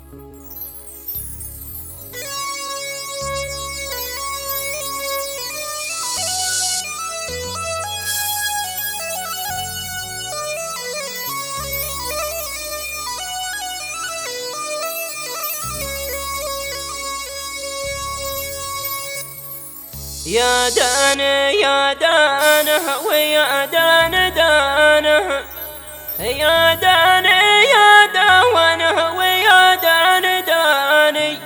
يا دانه يا دانه ويا دانه دانه، يا دانه يا دانه ويا دانه داني،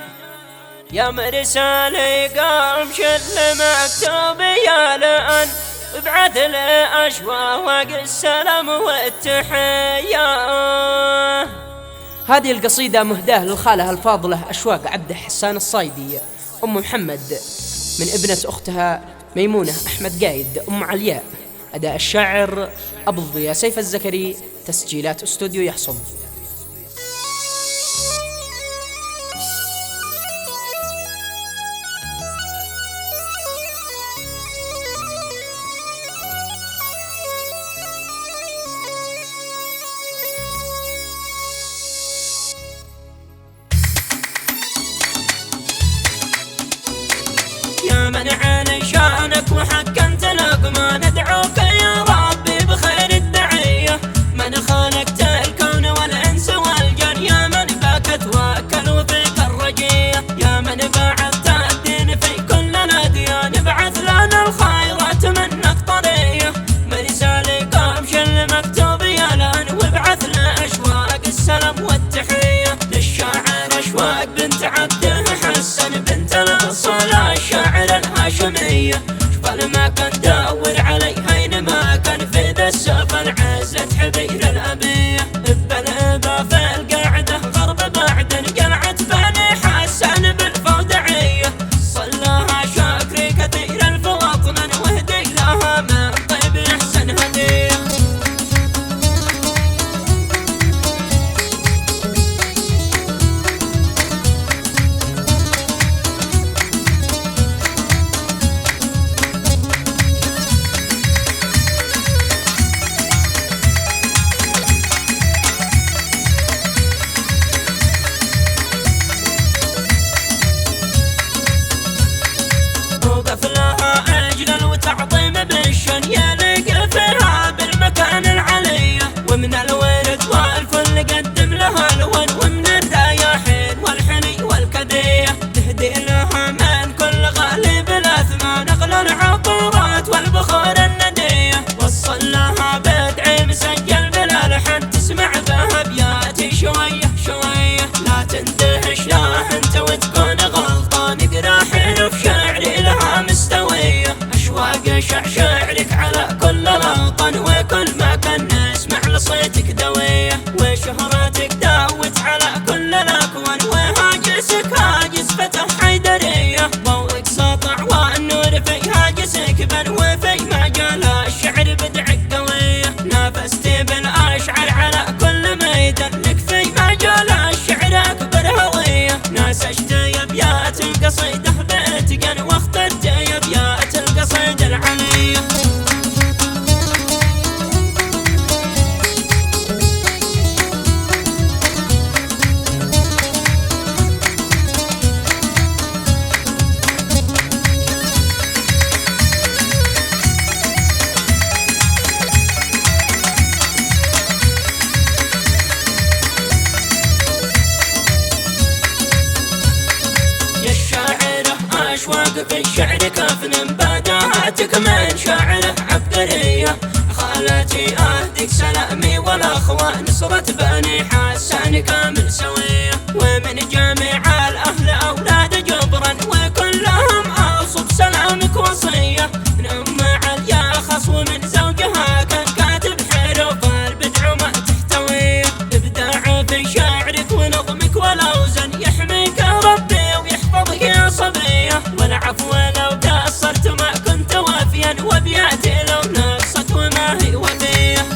يا مرسالي قام شل مكتوب يا لأن ابعث له أشواق السلام والتحية. هذه القصيدة مهداة للخالة الفاضلة أشواق عبد حسان الصايدي أم محمد من ابنة أختها ميمونة أحمد قايد أم علياء. أداء الشاعر أبو الضياء سيف الزكري. تسجيلات استوديو يحصل. يا من على شانك وحكمت لقمة ندعوك يا ربي بخير الدعية، من خلقت الكون والإنس والجن، يا من بك توكل وفيك الرجية، يا من بعثت الدين في كل الأديان، ابعث لنا الخيرات منك طرية، مرسالي قامش المكتوب يلان وابعث لنا أشواق السلام والتحية، للشاعر أشواق بنت عبده حسن بنت الأصالة الشاعر الهاشمية، شوف ما كان دور عليها اينما كان في ذا السفر عزت حبير الأبية، بالإبا في القاعدة غرب بعد قلعت بني حسن بالفودعية، صلاها شاكري كثير الف وطنا واهدي لها من طيب أحسن هدية. تعظيم بالشن يلقى فيها بالمكان العلية، ومن الورد والفل قدم لها الون، ومن الرياحين والحلي والكدية تهدي لها من كل غالي بالأثمان أغلى العطورات والبخور الندية، وصل لها بدعي مسجل بالألحان تسمع بها أبياتي شوية شوية، لا تندهش لا انت وتكون غلطان اقرا حروف شعري لها مستوية، أشواق شعرك على كل الأوطان وكل مكان نسمع لصيتك دوية، وشهرتك داوت على كل الأكوان وهاجسك هاجس فتح حيدرية، ضوءك سطع والنور في هاجسك بل وفي مجال الشعر بدعك قوية، نافستي بالأشعر على كل ميدان لك في مجال الشعر أكبر هوية، ناسجت أبيات القصيدة بإتقان واخترت أبيات القصيدة العلية. أشواق في الشعر كافن بداهاتك من شاعره عبقرية، خالتي أهديك سلامي والأخوة نصرة بني حسن كامل سوية، ومن جميع الأهل أولاد جبرا وكلهم أوصف سلامك وصية، من أم عليا خص ومن زوجها كان كاتب حروف البدع وما تحتويه، إبداع في شعرك ونظمك والأوزان يحميك ربي ويحفظك يا صبية، والعفو لو قصرت ما كنت وافيا وابياتي لو نقصت وما هي وفيه.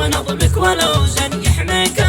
ونظمك ولو زن يحميك